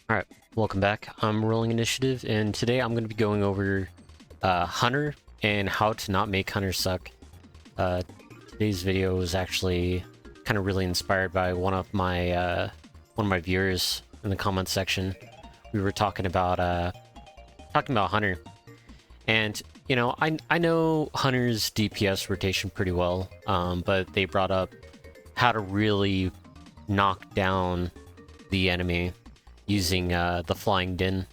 Alright, welcome back. I'm Rolling Initiative, and today I'm going to be going over Hunter and how to not make Hunter suck. Today's video was actually kind of really inspired by one of my viewers in the comment section. We were talking about Hunter, and you know, I know Hunter's DPS rotation pretty well, but they brought up how to really knock down the enemy using the Flying Din.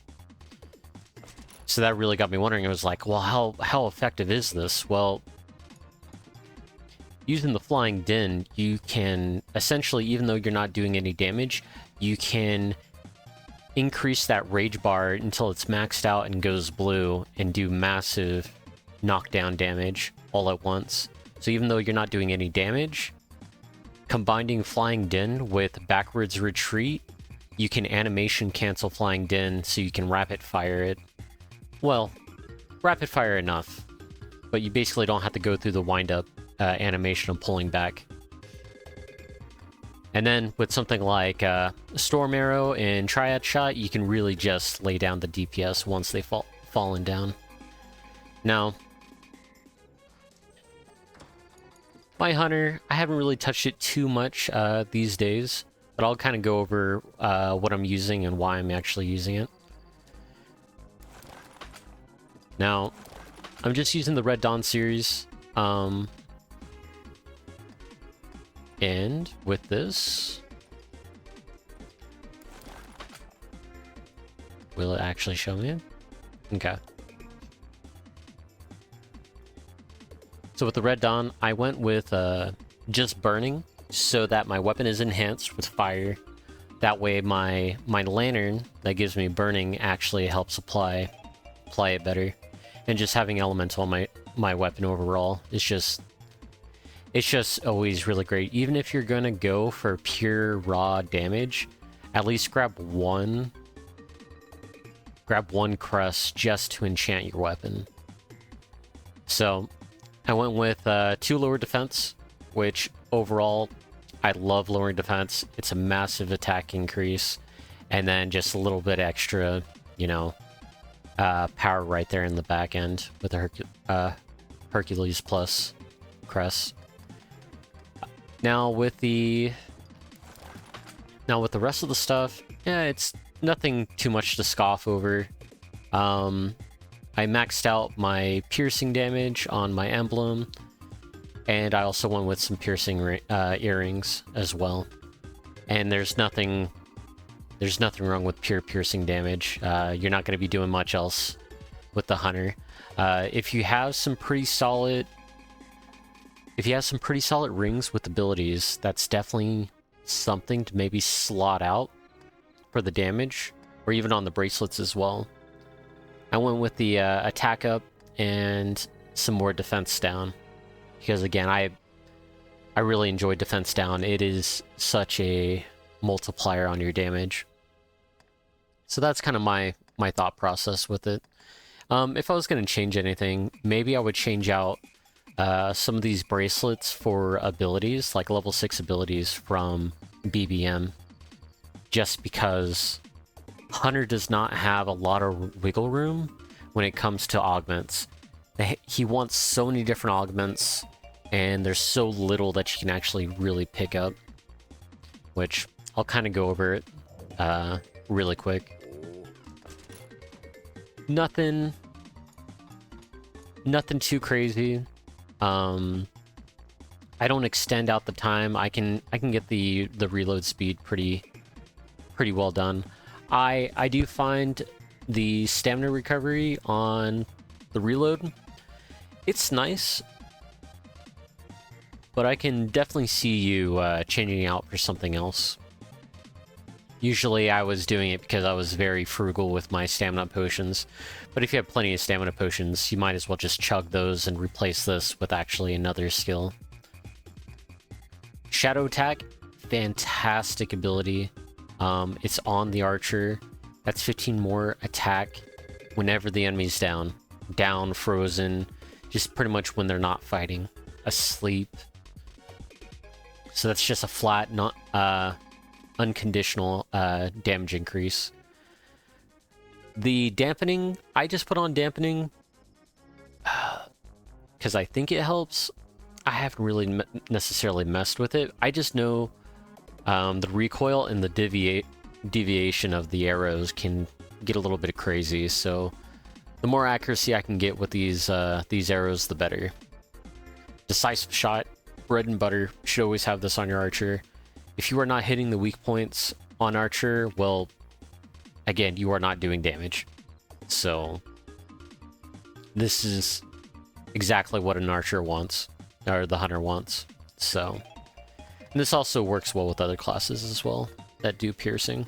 So that really got me wondering. I was like, well, how effective is this? Well, using the Flying Din, you can essentially, even though you're not doing any damage, you can increase that rage bar until it's maxed out and goes blue and do massive knockdown damage all at once. So even though you're not doing any damage, combining Flying Din with backwards retreat, you can animation cancel Flying Din so you can rapid fire it. Well, rapid fire enough, but you basically don't have to go through the wind-up animation of pulling back. And then with something like Storm Arrow and Triad Shot, you can really just lay down the DPS once they've fallen down. Now, my Hunter, I haven't really touched it too much these days, but I'll kind of go over what I'm using and why I'm actually using it. Now, I'm just using the Red Dawn series, and with this, will it actually show me? Okay. So with the Red Dawn, I went with just burning, so that my weapon is enhanced with fire. That way my lantern that gives me burning actually helps apply it better. And just having elemental on my weapon overall is just always really great. Even if you're gonna go for pure raw damage, at least grab one crest just to enchant your weapon. So I went with 2 lower defense, which overall I love lowering defense. It's a massive attack increase, and then just a little bit extra, you know, power right there in the back end with the Hercules plus crest. Now with the rest of the stuff, yeah, it's nothing too much to scoff over. I maxed out my piercing damage on my emblem, and I also went with some piercing earrings as well. And there's nothing wrong with pure piercing damage. You're not going to be doing much else with the Hunter. If you have some pretty solid rings with abilities, that's definitely something to maybe slot out for the damage, or even on the bracelets as well. I went with the attack up and some more defense down, because again, I really enjoy defense down. It is such a multiplier on your damage. So that's kind of my thought process with it. If I was going to change anything, maybe I would change out some of these bracelets for abilities, like level 6 abilities from BBM, just because Hunter does not have a lot of wiggle room when it comes to augments. He wants so many different augments, and there's so little that you can actually really pick up, which I'll kind of go over it really quick. Nothing too crazy. I don't extend out the time. I can get the reload speed pretty well done. I do find the stamina recovery on the reload, it's nice, but I can definitely see you changing out for something else. Usually I was doing it because I was very frugal with my stamina potions, but if you have plenty of stamina potions, you might as well just chug those and replace this with actually another skill. Shadow Attack, fantastic ability. It's on the archer. That's 15 more attack whenever the enemy's down. Down, frozen, just pretty much when they're not fighting. Asleep. So that's just a flat, not unconditional damage increase. The dampening, I just put on dampening because I think it helps. I haven't really necessarily messed with it. I just know the recoil and the deviation of the arrows can get a little bit crazy, so the more accuracy I can get with these arrows, the better. Decisive shot, bread and butter. You should always have this on your archer. If you are not hitting the weak points on archer, well, again, you are not doing damage. So this is exactly what an archer wants, or the hunter wants. So, and this also works well with other classes as well that do piercing.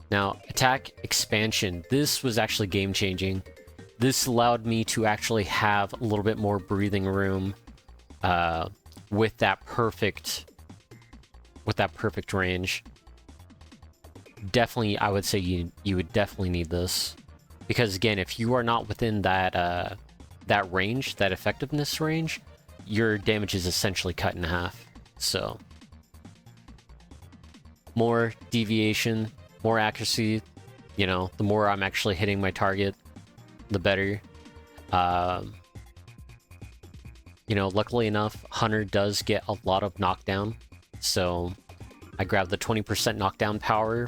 Now, attack expansion. This was actually game-changing. This allowed me to actually have a little bit more breathing room with that perfect range. Definitely, I would say you would definitely need this, because again, if you are not within that that range, that effectiveness range, your damage is essentially cut in half. So, more deviation, more accuracy, you know, the more I'm actually hitting my target, the better. You know, luckily enough, Hunter does get a lot of knockdown, so I grab the 20% knockdown power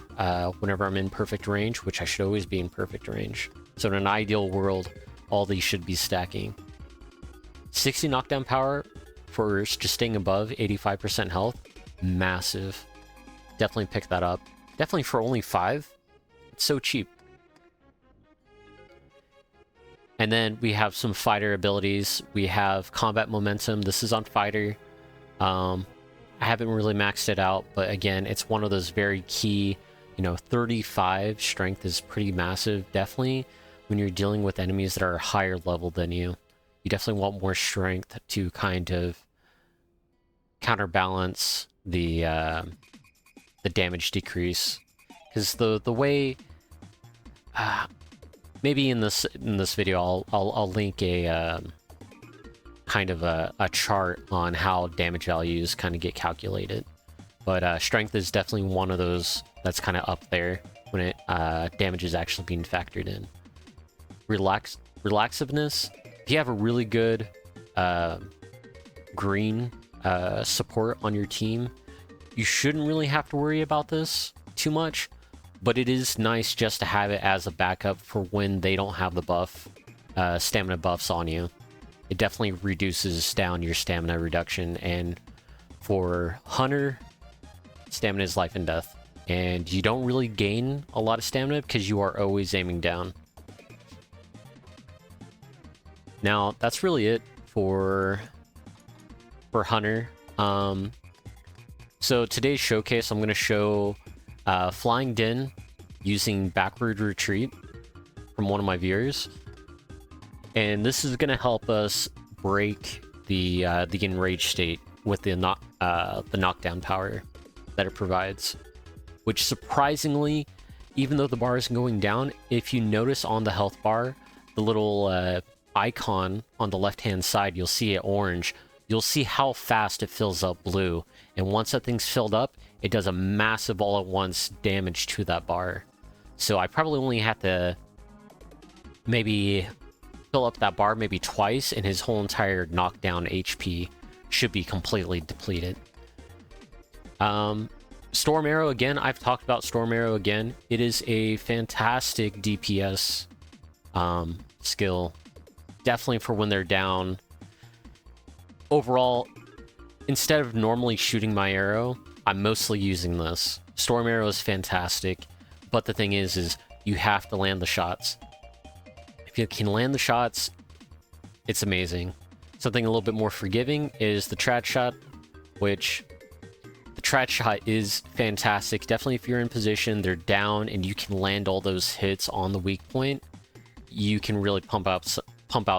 whenever I'm in perfect range, which I should always be in perfect range. So in an ideal world, all these should be stacking. 60 knockdown power for just staying above 85% health, massive. Definitely pick that up. Definitely for only 5, it's so cheap. And then we have some fighter abilities. We have combat momentum. This is on fighter. I haven't really maxed it out, but again, it's one of those very key, you know, 35 strength is pretty massive. Definitely when you're dealing with enemies that are higher level than you, you definitely want more strength to kind of counterbalance the damage decrease. Because the way, maybe in this video I'll link a kind of a chart on how damage values kind of get calculated. But strength is definitely one of those that's kind of up there when it damage is actually being factored in. Relaxiveness. If you have a really good green support on your team, you shouldn't really have to worry about this too much, but it is nice just to have it as a backup for when they don't have the buff, stamina buffs on you. It definitely reduces down your stamina reduction, and for Hunter, stamina is life and death. And you don't really gain a lot of stamina because you are always aiming down. Now, that's really it for Hunter. So today's showcase, I'm going to show Flying Din using Backward Retreat from one of my viewers. And this is going to help us break the enraged state with the knockdown power that it provides. Which surprisingly, even though the bar is going down, if you notice on the health bar, the little icon on the left-hand side, you'll see it orange. You'll see how fast it fills up blue. And once that thing's filled up, it does a massive all-at-once damage to that bar. So I probably only have to maybe fill up that bar maybe twice, and his whole entire knockdown HP should be completely depleted. Storm Arrow, again, I've talked about Storm Arrow again. It is a fantastic DPS skill. Definitely for when they're down. Overall, instead of normally shooting my arrow, I'm mostly using this. Storm Arrow is fantastic, but the thing is you have to land the shots. If you can land the shots, it's amazing. Something a little bit more forgiving is the trad shot, which the trad shot is fantastic. Definitely if you're in position, they're down, and you can land all those hits on the weak point, you can really pump out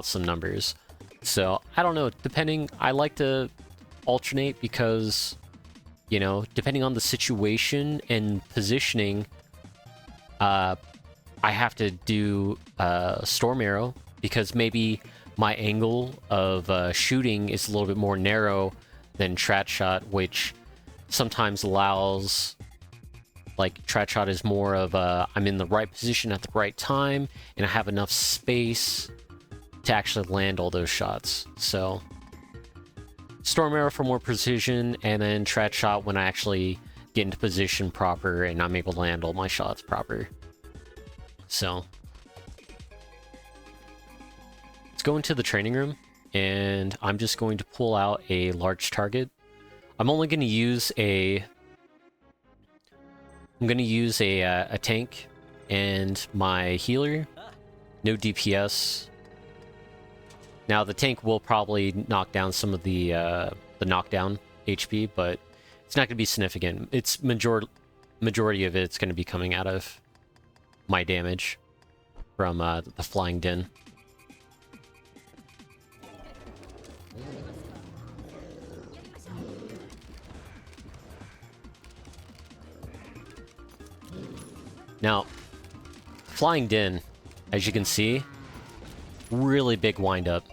some numbers. So, I don't know, I like to alternate because, you know, depending on the situation and positioning, I have to do Storm Arrow, because maybe my angle of shooting is a little bit more narrow than Trad Shot, which sometimes allows Like, Trad Shot is more of a, I'm in the right position at the right time, and I have enough space to actually land all those shots. So, Storm Arrow for more precision, and then Trad Shot when I actually get into position proper and I'm able to land all my shots proper. So, let's go into the training room, and I'm just going to pull out a large target. I'm only going to use a tank and my healer. No DPS. Now the tank will probably knock down some of the knockdown HP, but it's not going to be significant. It's majority of it's going to be coming out of my damage from the Flying Din. Now, Flying Din, as you can see, really big windup.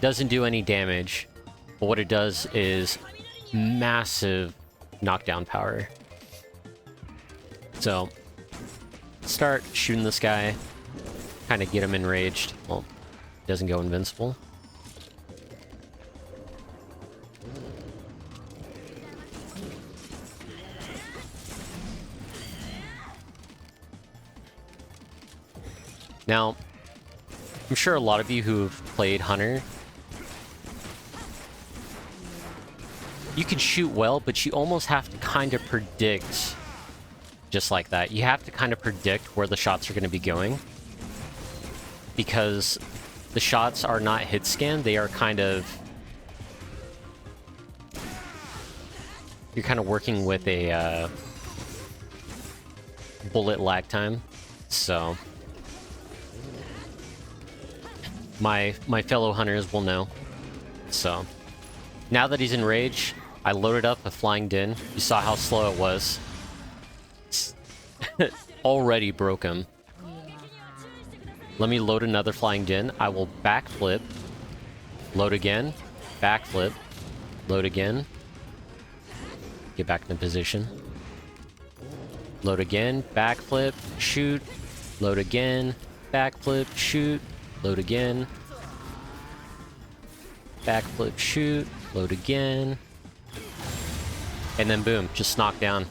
Doesn't do any damage, but what it does is massive knockdown power. So, start shooting this guy, kind of get him enraged. Well, doesn't go invincible. Now, I'm sure a lot of you who've played Hunter, you can shoot well, but you almost have to kind of predict, just like that. You have to kind of predict where the shots are going to be going, because the shots are not hit scan. They are kind of, you're kind of working with a bullet lag time. So my fellow hunters will know. So now that he's enraged, I loaded up a Flying Din. You saw how slow it was. Already broke him. Let me load another Flying Din. I will backflip. Load again. Backflip. Load again. Get back into position. Load again. Backflip. Shoot. Load again. Backflip. Shoot. Load again. Backflip. Shoot. Load again. And then boom. Just knocked down.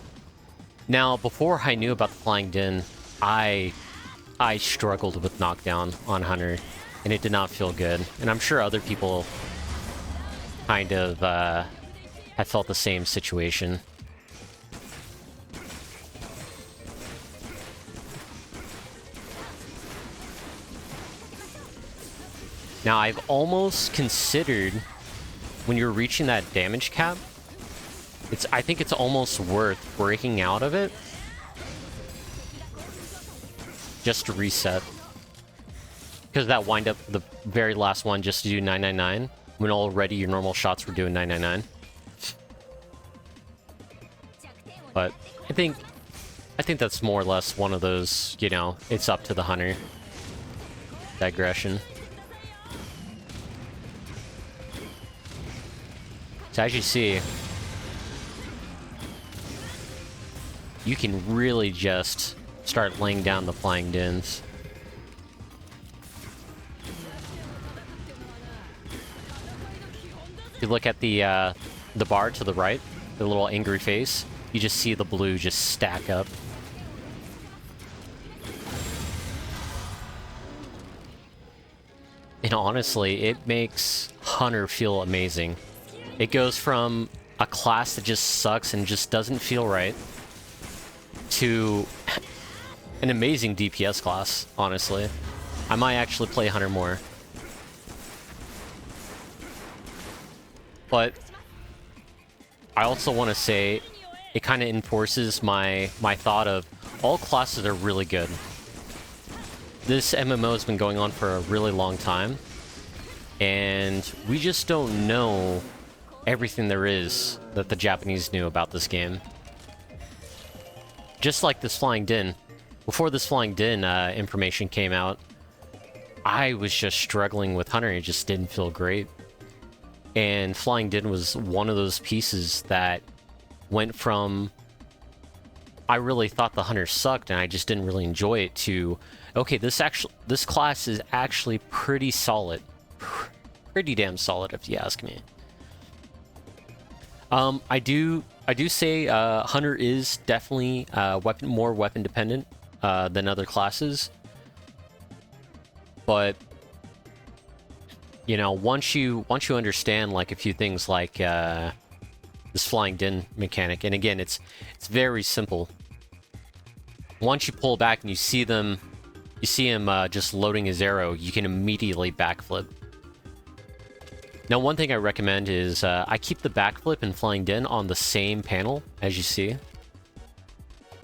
Now, before I knew about the Flying Din, I struggled with knockdown on Hunter, and it did not feel good. And I'm sure other people kind of have felt the same situation. Now, I've almost considered, when you're reaching that damage cap, I think it's almost worth breaking out of it just to reset. Because that wind up the very last one just to do 999 when already your normal shots were doing 999. But I think that's more or less one of those, you know, it's up to the hunter digression. So as you see, you can really just start laying down the Flying Dins. If you look at the bar to the right, the little angry face, you just see the blue just stack up. And honestly, it makes Hunter feel amazing. It goes from a class that just sucks and just doesn't feel right to an amazing DPS class, honestly. I might actually play Hunter more. But I also want to say it kind of enforces my thought of all classes are really good. This MMO has been going on for a really long time, and we just don't know everything there is that the Japanese knew about this game. Just like this Flying Din. Before this Flying Din information came out, I was just struggling with Hunter. It just didn't feel great. And Flying Din was one of those pieces that went from I really thought the Hunter sucked and I just didn't really enjoy it, to, okay, this class is actually pretty solid. Pretty damn solid, if you ask me. I do say Hunter is definitely more weapon dependent than other classes, but you know, once you understand like a few things like this flying din mechanic, and again, it's very simple. Once you pull back and you see him just loading his arrow, you can immediately backflip. Now, one thing I recommend is I keep the backflip and flying din on the same panel, as you see.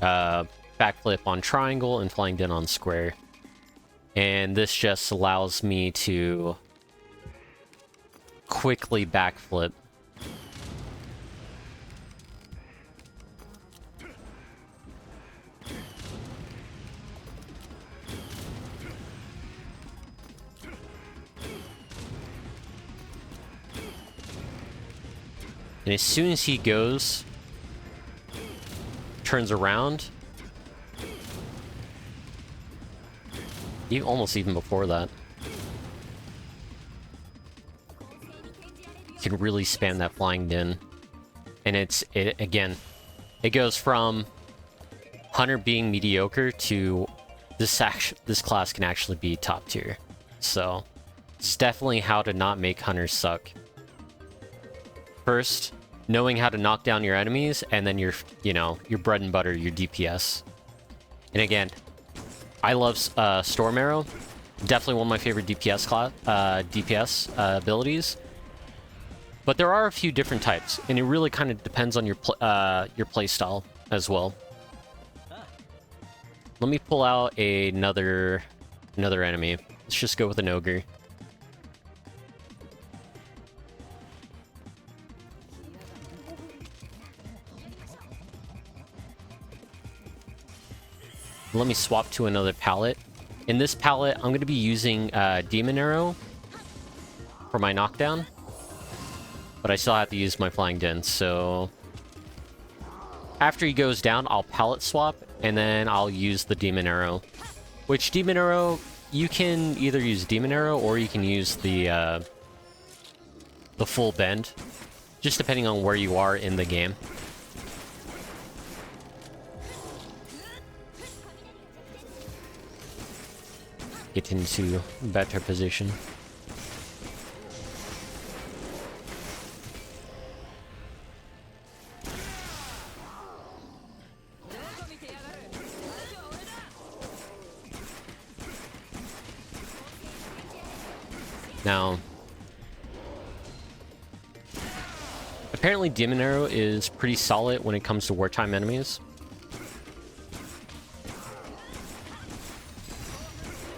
Backflip on triangle and flying din on square. And this just allows me to quickly backflip. And as soon as he turns around, almost even before that, you can really spam that flying din. And again, it goes from Hunter being mediocre to this class can actually be top tier. So it's definitely how to not make Hunters suck. First, knowing how to knock down your enemies, and then your bread and butter, your DPS. And again, I love Storm Arrow. Definitely one of my favorite DPS abilities. But there are a few different types, and it really kind of depends on your play style as well. Let me pull out another enemy. Let's just go with an ogre. Let me swap to another palette. In this palette, I'm going to be using Demon Arrow for my knockdown. But I still have to use my Flying Din, so after he goes down, I'll palette swap, and then I'll use the Demon Arrow. Which Demon Arrow, you can either use Demon Arrow or you can use the full bend, just depending on where you are in the game. Get into better position. Now, apparently Demon Arrow is pretty solid when it comes to wartime enemies.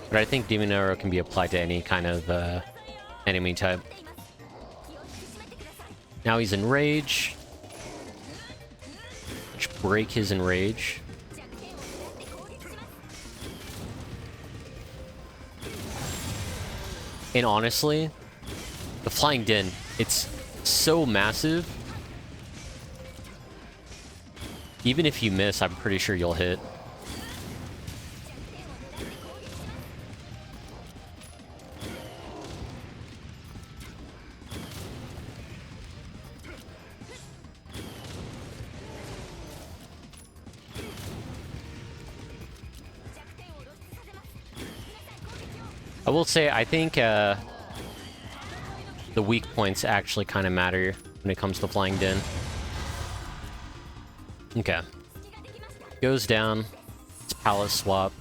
But I think Demon Arrow can be applied to any kind of enemy type. Now he's in Rage. Let's break his Enrage. And honestly, the Flying Din, it's so massive. Even if you miss, I'm pretty sure you'll hit. I will say, I think the weak points actually kind of matter when it comes to Flying Din. Okay. Goes down. It's palette swap.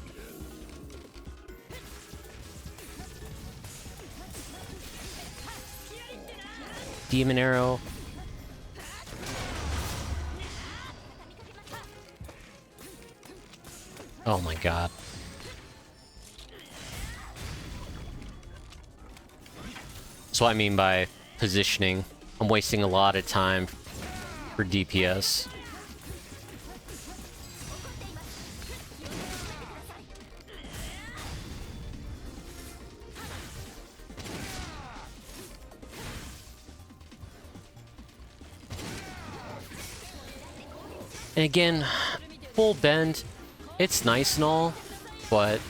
Demon Arrow. Oh my god. That's what I mean by positioning. I'm wasting a lot of time for DPS. And again, full bend, it's nice and all, but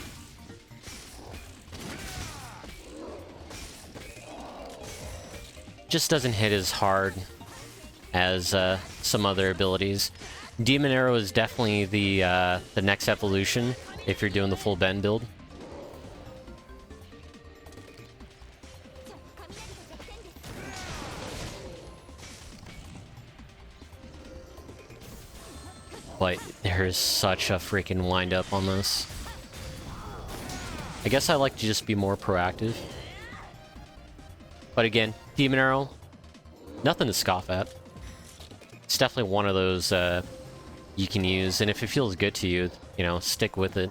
just doesn't hit as hard as some other abilities. Demon Arrow is definitely the next evolution if you're doing the full bend build. But there's such a freaking wind up on this. I guess I like to just be more proactive. But again, Demon Arrow, nothing to scoff at. It's definitely one of those you can use, and if it feels good to you, you know, stick with it.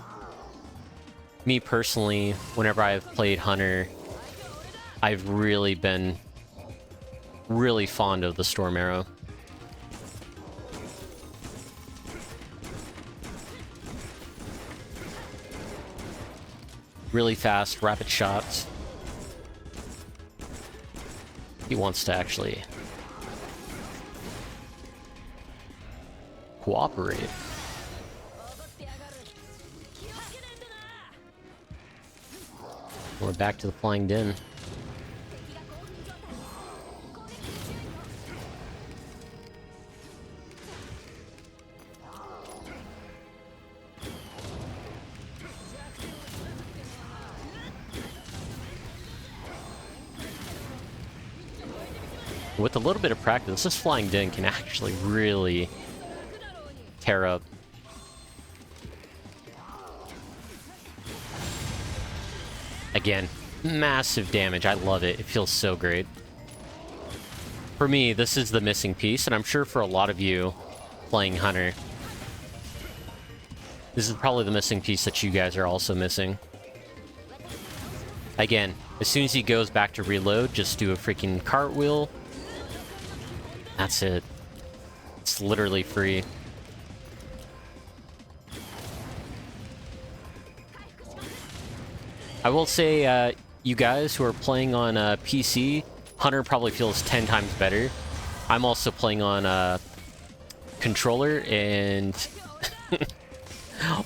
Me personally, whenever I've played Hunter, I've really been really fond of the Storm Arrow. Really fast, rapid shots. He wants to actually cooperate. We're back to the Flying Den. With a little bit of practice, this Flying Den can actually really tear up. Again, massive damage. I love it. It feels so great. For me, this is the missing piece, and I'm sure for a lot of you playing Hunter, this is probably the missing piece that you guys are also missing. Again, as soon as he goes back to reload, just do a freaking cartwheel. That's it. It's literally free. I will say, you guys who are playing on PC, Hunter probably feels 10 times better. I'm also playing on controller, and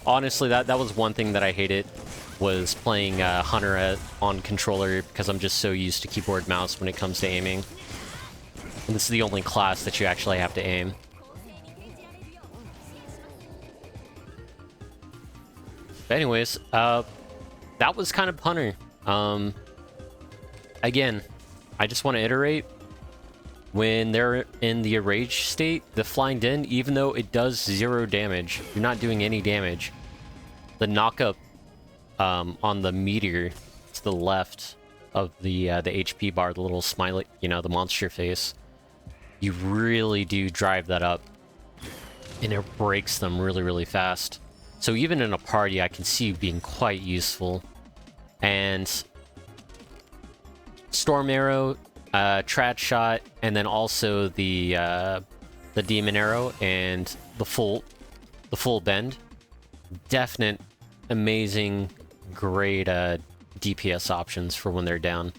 honestly, that was one thing that I hated, was playing Hunter on controller, because I'm just so used to keyboard mouse when it comes to aiming. And this is the only class that you actually have to aim. But anyways, that was kind of Hunter. Again, I just want to iterate. When they're in the rage state, the Flying Den, even though it does 0 damage, you're not doing any damage. The knockup on the meteor to the left of the HP bar, the little smiley, you know, the monster face, you really do drive that up, and it breaks them really, really fast. So even in a party, I can see being quite useful. And Storm Arrow, Trad Shot, and then also the Demon Arrow and the full bend. Definite, amazing, great DPS options for when they're down.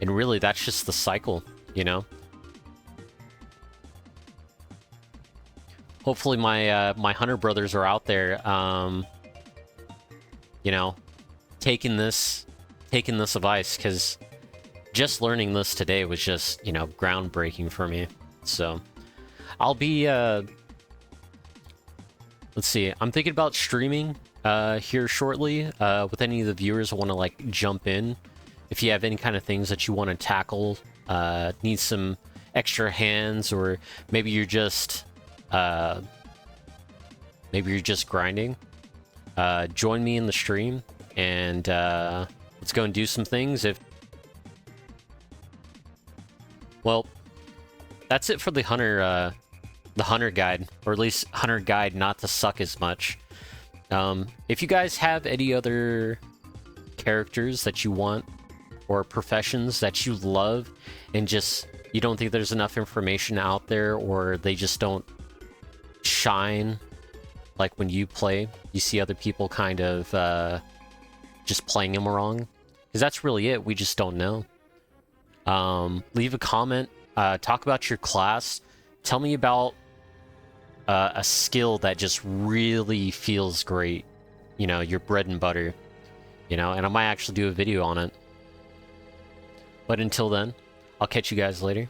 And really, that's just the cycle, you know? Hopefully my my Hunter brothers are out there, you know, taking this advice, because just learning this today was just, you know, groundbreaking for me. So I'll be let's see, I'm thinking about streaming here shortly with any of the viewers who want to like jump in. If you have any kind of things that you want to tackle, need some extra hands, or maybe you're just grinding, join me in the stream, and let's go and do some things. Well, that's it for the Hunter guide, or at least Hunter guide not to suck as much. If you guys have any other characters that you want, or professions that you love, and just you don't think there's enough information out there, or they just don't shine like when you play, you see other people kind of just playing them wrong, because that's really it. We just don't know. Leave a comment, talk about your class, tell me about a skill that just really feels great. You know, your bread and butter. You know, and I might actually do a video on it. But until then, I'll catch you guys later.